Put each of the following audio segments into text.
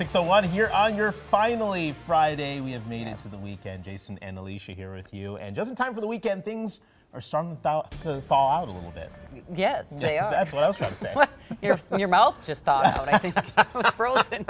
6:01 here on your finally Friday. We have made it to the weekend. Jason and Alicia here with you. And just in time for the weekend, things are starting to thaw out a little bit. Yes, they are. That's what I was trying to say. Your mouth just thawed out. I think it was frozen.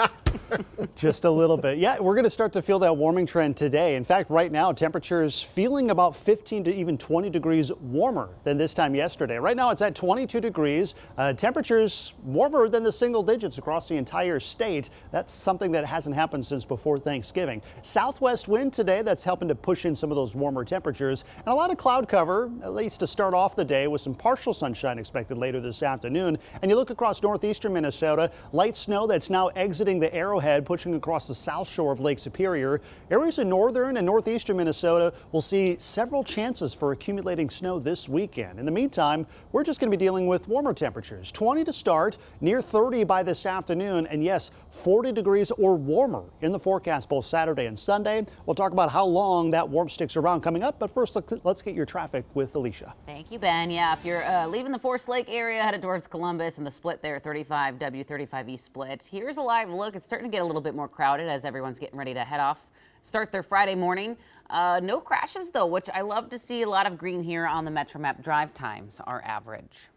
Just a little bit. Yeah, we're going to start to feel that warming trend today. In fact, right now, temperatures feeling about 15 to even 20 degrees warmer than this time yesterday. Right now, it's at 22 degrees. Temperatures warmer than the single digits across the entire state. That's something that hasn't happened since before Thanksgiving. Southwest wind today, that's helping to push in some of those warmer temperatures. And a lot of cloud cover, at least to start off the day, with some partial sunshine expected later this afternoon. And you look across northeastern Minnesota, light snow that's now exiting the Arrowhead, pushing across the south shore of Lake Superior. Areas in northern and northeastern Minnesota will see several chances for accumulating snow this weekend. In the meantime, we're just going to be dealing with warmer temperatures. 20 to start, near 30 by this afternoon, and yes, 40 degrees or warmer in the forecast both Saturday and Sunday. We'll talk about how long that warmth sticks around coming up, but first let's get your traffic with Alicia. Thank you, Ben. Yeah, if you're leaving the Forest Lake area, headed towards Columbus and the split there, 35W, 35E split. Here's a live look. It's starting to get a little bit more crowded as everyone's getting ready to head off, start their Friday morning. No crashes, though, which I love to see. A lot of green here on the MetroMap. Drive times are average.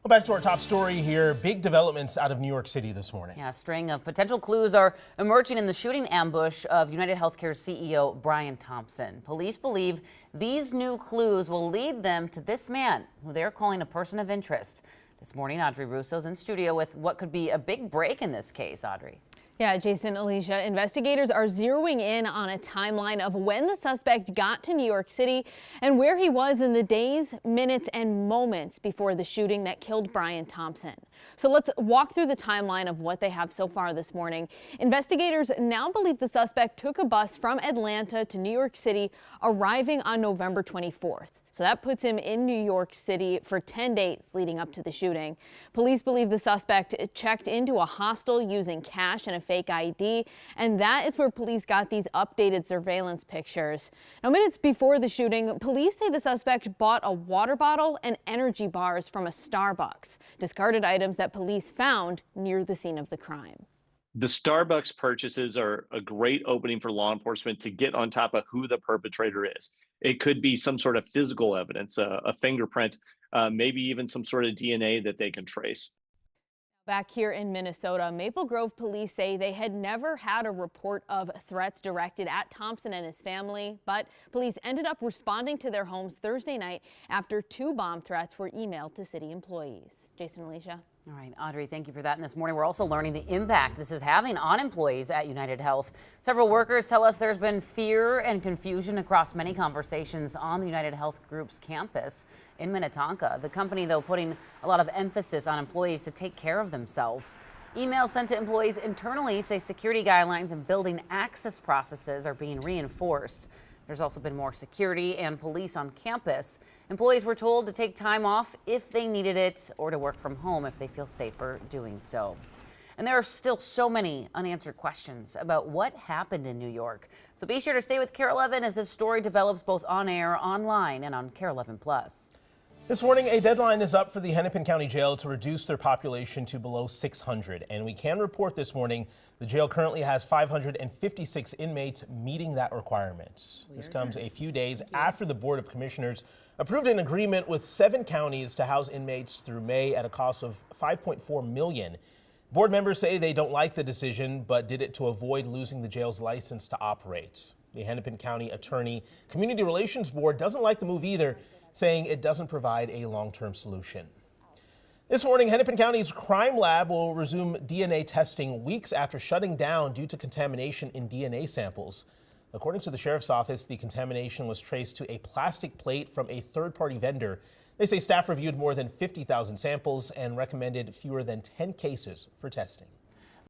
Well, back to our top story here. Big developments out of New York City this morning. Yeah, a string of potential clues are emerging in the shooting ambush of United Healthcare CEO Brian Thompson. Police believe these new clues will lead them to this man, who they're calling a person of interest. This morning, Audrey Russo's in studio with what could be a big break in this case. Audrey. Yeah, Jason, Alicia, investigators are zeroing in on a timeline of when the suspect got to New York City and where he was in the days, minutes, and moments before the shooting that killed Brian Thompson. So let's walk through the timeline of what they have so far this morning. Investigators now believe the suspect took a bus from Atlanta to New York City, arriving on November 24th. So that puts him in New York City for 10 days leading up to the shooting. Police believe the suspect checked into a hostel using cash and a fake ID, and that is where police got these updated surveillance pictures. Now, minutes before the shooting, police say the suspect bought a water bottle and energy bars from a Starbucks, discarded items that police found near the scene of the crime. The Starbucks purchases are a great opening for law enforcement to get on top of who the perpetrator is. It could be some sort of physical evidence, a fingerprint, maybe even some sort of DNA that they can trace. Back here in Minnesota, Maple Grove police say they had never had a report of threats directed at Thompson and his family, but police ended up responding to their homes Thursday night after 2 bomb threats were emailed to city employees. Jason, Alicia. All right, Audrey, thank you for that. And this morning, we're also learning the impact this is having on employees at United Health. Several workers tell us there's been fear and confusion across many conversations on the United Health Group's campus in Minnetonka. The company, though, putting a lot of emphasis on employees to take care of themselves. Emails sent to employees internally say security guidelines and building access processes are being reinforced. There's also been more security and police on campus. Employees were told to take time off if they needed it or to work from home if they feel safer doing so. And there are still so many unanswered questions about what happened in New York. So be sure to stay with KARE 11 as this story develops both on air, online, and on KARE 11 Plus. This morning, a deadline is up for the Hennepin County Jail to reduce their population to below 600. And we can report this morning the jail currently has 556 inmates meeting that requirement. This comes a few days after the Board of Commissioners approved an agreement with 7 counties to house inmates through May at a cost of $5.4 million. Board members say they don't like the decision, but did it to avoid losing the jail's license to operate. The Hennepin County Attorney Community Relations Board doesn't like the move either, saying it doesn't provide a long-term solution. This morning, Hennepin County's crime lab will resume DNA testing weeks after shutting down due to contamination in DNA samples. According to the sheriff's office, the contamination was traced to a plastic plate from a third-party vendor. They say staff reviewed more than 50,000 samples and recommended fewer than 10 cases for testing.